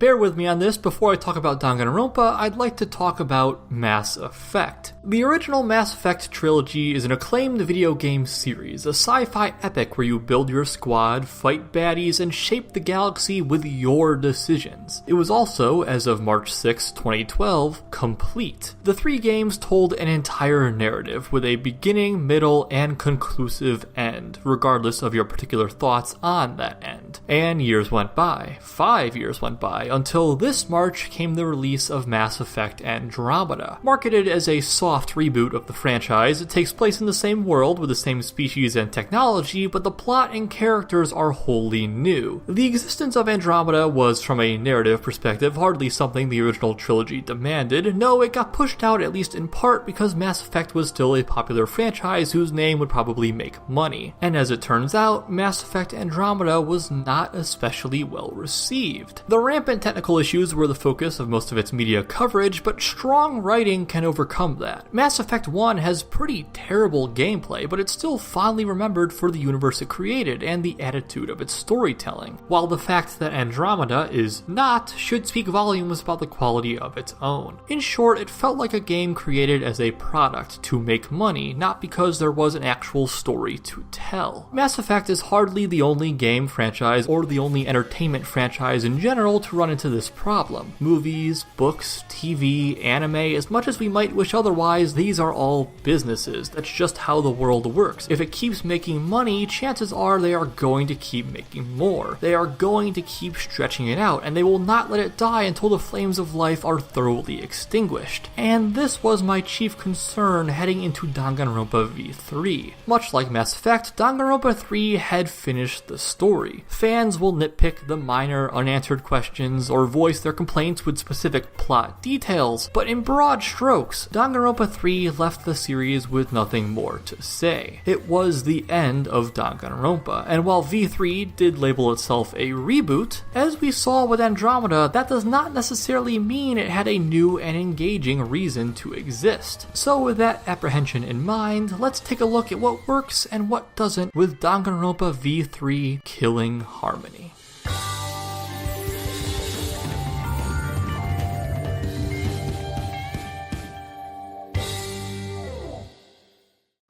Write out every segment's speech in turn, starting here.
Bear with me on this, before I talk about Danganronpa, I'd like to talk about Mass Effect. The original Mass Effect trilogy is an acclaimed video game series, a sci-fi epic where you build your squad, fight baddies, and shape the galaxy with your decisions. It was also, as of March 6, 2012, complete. The 3 games told an entire narrative with a beginning, middle, and conclusive end, regardless of your particular thoughts on that end. And years went by. 5 years went by, until this March came the release of Mass Effect Andromeda. Marketed as a soft reboot of the franchise, it takes place in the same world with the same species and technology, but the plot and characters are wholly new. The existence of Andromeda was, from a narrative perspective, hardly something the original trilogy demanded. No, it got pushed out at least in part because Mass Effect was still a popular franchise whose name would probably make money. And as it turns out, Mass Effect Andromeda was not especially well received. The rampant technical issues were the focus of most of its media coverage, but strong writing can overcome that. Mass Effect 1 has pretty terrible gameplay, but it's still fondly remembered for the universe it created and the attitude of its storytelling, while the fact that Andromeda is not should speak volumes about the quality of its own. In short, it felt like a game created as a product to make money, not because there was an actual story to tell. Mass Effect is hardly the only game franchise or the only entertainment franchise in general to run into this problem. Movies, books, TV, anime, as much as we might wish otherwise, these are all businesses. That's just how the world works. If it keeps making money, chances are they are going to keep making more. They are going to keep stretching it out, and they will not let it die until the flames of life are thoroughly extinguished. And this was my chief concern heading into Danganronpa V3. Much like Mass Effect, Danganronpa 3 had finished the story. Fans will nitpick the minor unanswered questions or voice their complaints with specific plot details, but in broad strokes, Danganronpa 3 left the series with nothing more to say. It was the end of Danganronpa, and while V3 did label itself a reboot, as we saw with Andromeda, that does not necessarily mean it had a new and engaging reason to exist. So with that apprehension in mind, let's take a look at what works and what doesn't with Danganronpa V3 Killing Harmony.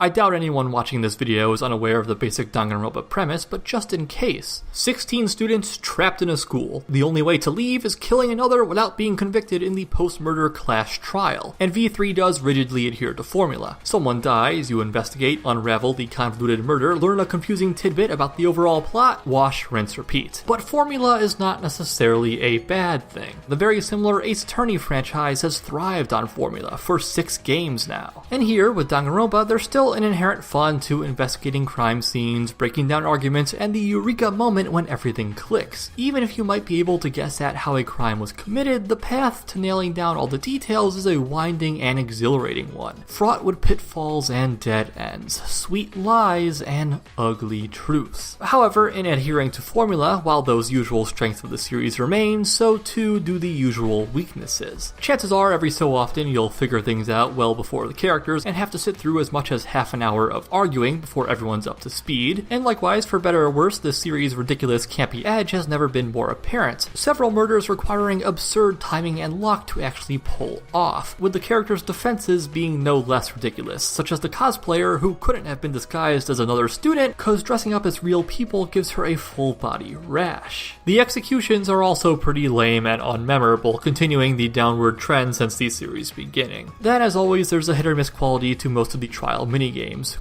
I doubt anyone watching this video is unaware of the basic Danganronpa premise, but just in case. 16 students trapped in a school. The only way to leave is killing another without being convicted in the post-murder clash trial, and V3 does rigidly adhere to formula. Someone dies, you investigate, unravel the convoluted murder, learn a confusing tidbit about the overall plot, wash, rinse, repeat. But formula is not necessarily a bad thing. The very similar Ace Attorney franchise has thrived on formula for 6 games now. And here, with Danganronpa, there's still an inherent fun to investigating crime scenes, breaking down arguments, and the eureka moment when everything clicks. Even if you might be able to guess at how a crime was committed, the path to nailing down all the details is a winding and exhilarating one, fraught with pitfalls and dead ends, sweet lies and ugly truths. However, in adhering to formula, while those usual strengths of the series remain, so too do the usual weaknesses. Chances are every so often you'll figure things out well before the characters and have to sit through as much as half an hour of arguing before everyone's up to speed, and likewise, for better or worse, the series' ridiculous campy edge has never been more apparent, several murders requiring absurd timing and luck to actually pull off, with the characters' defenses being no less ridiculous, such as the cosplayer who couldn't have been disguised as another student cause dressing up as real people gives her a full body rash. The executions are also pretty lame and unmemorable, continuing the downward trend since the series' beginning. Then, as always, there's a hit or miss quality to most of the trial minigames.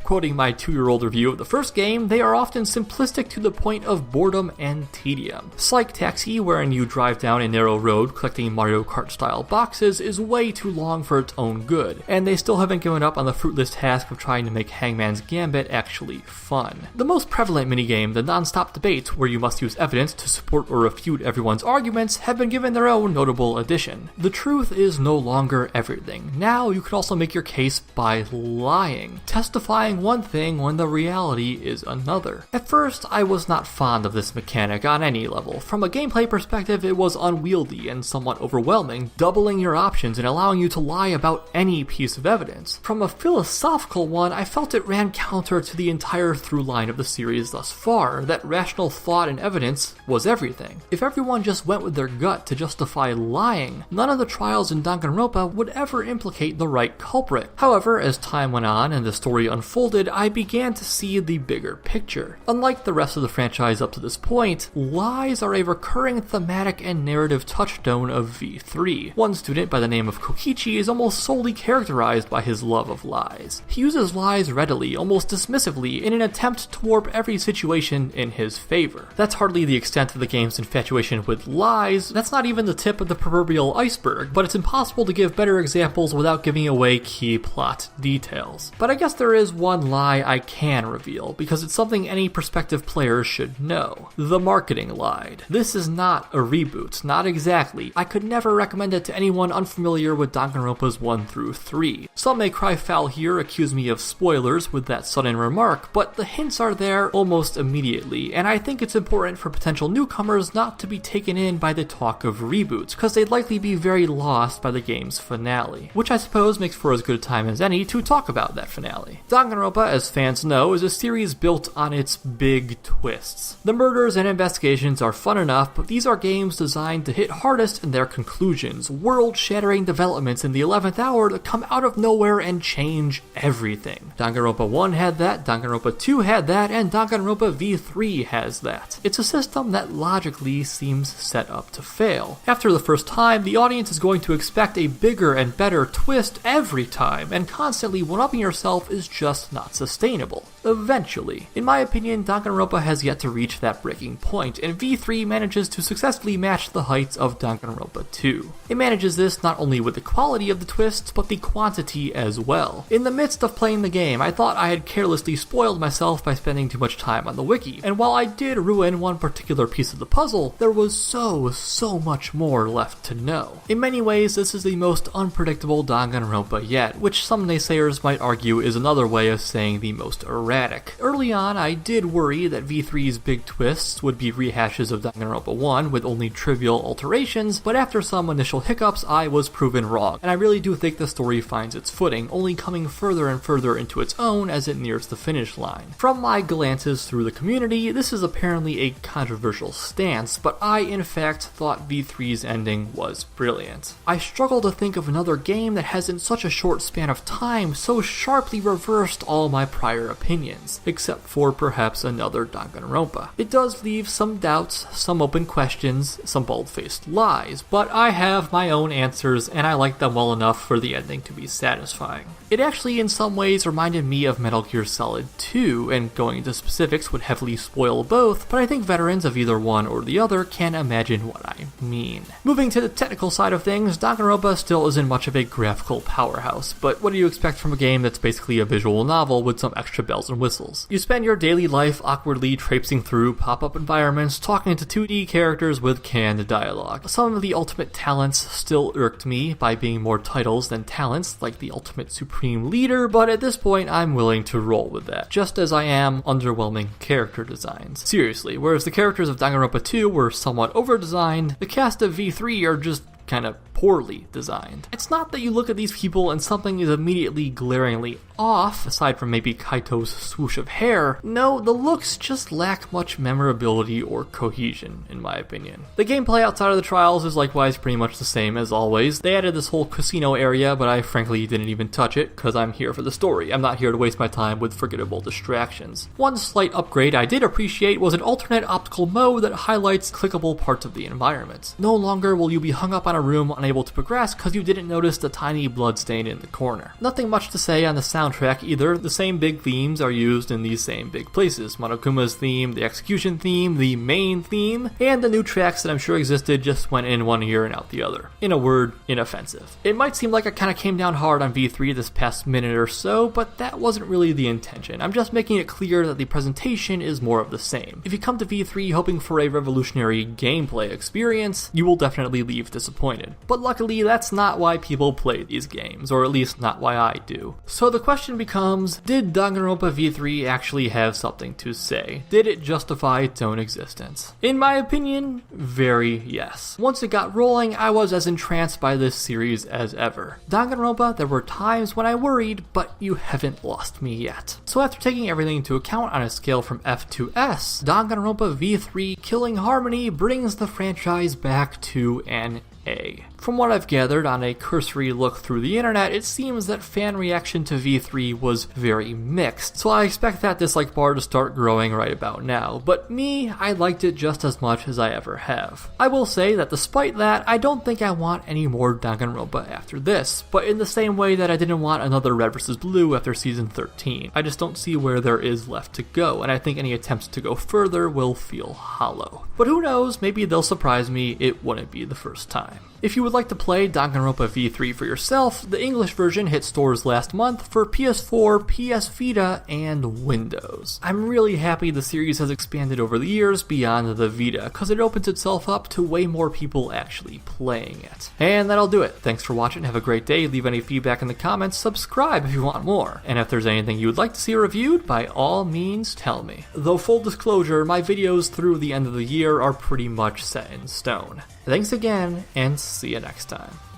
Quoting my 2-year-old review of the first game, they are often simplistic to the point of boredom and tedium. Psych Taxi, wherein you drive down a narrow road collecting Mario Kart-style boxes, is way too long for its own good, and they still haven't given up on the fruitless task of trying to make Hangman's Gambit actually fun. The most prevalent minigame, the non-stop debate, where you must use evidence to support or refute everyone's arguments, have been given their own notable addition. The truth is no longer everything. Now you can also make your case by lying. testifying one thing when the reality is another. At first, I was not fond of this mechanic on any level. From a gameplay perspective, it was unwieldy and somewhat overwhelming, doubling your options and allowing you to lie about any piece of evidence. From a philosophical one, I felt it ran counter to the entire through line of the series thus far, that rational thought and evidence was everything. If everyone just went with their gut to justify lying, none of the trials in Danganronpa would ever implicate the right culprit. However, as time went on and the story unfolded, I began to see the bigger picture. Unlike the rest of the franchise up to this point, lies are a recurring thematic and narrative touchstone of V3. One student by the name of Kokichi is almost solely characterized by his love of lies. He uses lies readily, almost dismissively, in an attempt to warp every situation in his favor. That's hardly the extent of the game's infatuation with lies. That's not even the tip of the proverbial iceberg, but it's impossible to give better examples without giving away key plot details. But I guess there is one lie I can reveal, because it's something any prospective player should know. The marketing lied. This is not a reboot, not exactly. I could never recommend it to anyone unfamiliar with Danganronpas 1 through 3. Some may cry foul here, accuse me of spoilers with that sudden remark, but the hints are there almost immediately, and I think it's important for potential newcomers not to be taken in by the talk of reboots, because they'd likely be very lost by the game's finale, which I suppose makes for as good a time as any to talk about that finale. Danganronpa, as fans know, is a series built on its big twists. The murders and investigations are fun enough, but these are games designed to hit hardest in their conclusions, world-shattering developments in the 11th hour that come out of nowhere and change everything. Danganronpa 1 had that, Danganronpa 2 had that, and Danganronpa V3 has that. It's a system that logically seems set up to fail. After the first time, the audience is going to expect a bigger and better twist every time, and constantly one-upping yourself is just not sustainable. Eventually. In my opinion, Danganronpa has yet to reach that breaking point, and V3 manages to successfully match the heights of Danganronpa 2. It manages this not only with the quality of the twists, but the quantity as well. In the midst of playing the game, I thought I had carelessly spoiled myself by spending too much time on the wiki, and while I did ruin one particular piece of the puzzle, there was so much more left to know. In many ways, this is the most unpredictable Danganronpa yet, which some naysayers might argue is another way of saying the most erratic. Early on, I did worry that V3's big twists would be rehashes of Danganronpa 1 with only trivial alterations, but after some initial hiccups, I was proven wrong, and I really do think the story finds its footing, only coming further and further into its own as it nears the finish line. From my glances through the community, this is apparently a controversial stance, but I in fact thought V3's ending was brilliant. I struggle to think of another game that has in such a short span of time so sharply reversed all my prior opinions, except for perhaps another Danganronpa. It does leave some doubts, some open questions, some bald-faced lies, but I have my own answers and I like them well enough for the ending to be satisfying. It actually in some ways reminded me of Metal Gear Solid 2, and going into specifics would heavily spoil both, but I think veterans of either one or the other can imagine what I mean. Moving to the technical side of things, Danganronpa still isn't much of a graphical powerhouse, but what do you expect from a game that's basically a visual novel with some extra bells and whistles? You spend your daily life awkwardly traipsing through pop-up environments, talking to 2D characters with canned dialogue. Some of the ultimate talents still irked me by being more titles than talents, like the ultimate supreme leader, but at this point I'm willing to roll with that, just as I am underwhelming character designs. Seriously, whereas the characters of Danganronpa 2 were somewhat over-designed, the cast of V3 are just kind of poorly designed. It's not that you look at these people and something is immediately glaringly off, aside from maybe Kaito's swoosh of hair. No, the looks just lack much memorability or cohesion, in my opinion. The gameplay outside of the trials is likewise pretty much the same as always. They added this whole casino area, but I frankly didn't even touch it, because I'm here for the story. I'm not here to waste my time with forgettable distractions. One slight upgrade I did appreciate was an alternate optical mode that highlights clickable parts of the environment. No longer will you be hung up on a room unable to progress because you didn't notice the tiny blood stain in the corner. Nothing much to say on the soundtrack either. The same big themes are used in these same big places. Monokuma's theme, the execution theme, the main theme, and the new tracks that I'm sure existed just went in one ear and out the other. In a word, inoffensive. It might seem like I kind of came down hard on V3 this past minute or so, but that wasn't really the intention. I'm just making it clear that the presentation is more of the same. If you come to V3 hoping for a revolutionary gameplay experience, you will definitely leave disappointed. But but luckily that's not why people play these games, or at least not why I do. So the question becomes, did Danganronpa V3 actually have something to say? Did it justify its own existence? In my opinion, very yes. Once it got rolling, I was as entranced by this series as ever. Danganronpa, there were times when I worried, but you haven't lost me yet. So after taking everything into account on a scale from F to S, Danganronpa V3 Killing Harmony brings the franchise back to an A. From what I've gathered on a cursory look through the internet, it seems that fan reaction to V3 was very mixed, so I expect that dislike bar to start growing right about now, but me, I liked it just as much as I ever have. I will say that despite that, I don't think I want any more Danganronpa after this, but in the same way that I didn't want another Red vs. Blue after season 13. I just don't see where there is left to go, and I think any attempts to go further will feel hollow. But who knows, maybe they'll surprise me, it wouldn't be the first time. If you would like to play Danganronpa V3 for yourself, the English version hit stores last month for PS4, PS Vita, and Windows. I'm really happy the series has expanded over the years beyond the Vita, because it opens itself up to way more people actually playing it. And that'll do it. Thanks for watching, have a great day, leave any feedback in the comments, subscribe if you want more, and if there's anything you would like to see reviewed, by all means tell me. Though full disclosure, my videos through the end of the year are pretty much set in stone. Thanks again, and see you next time.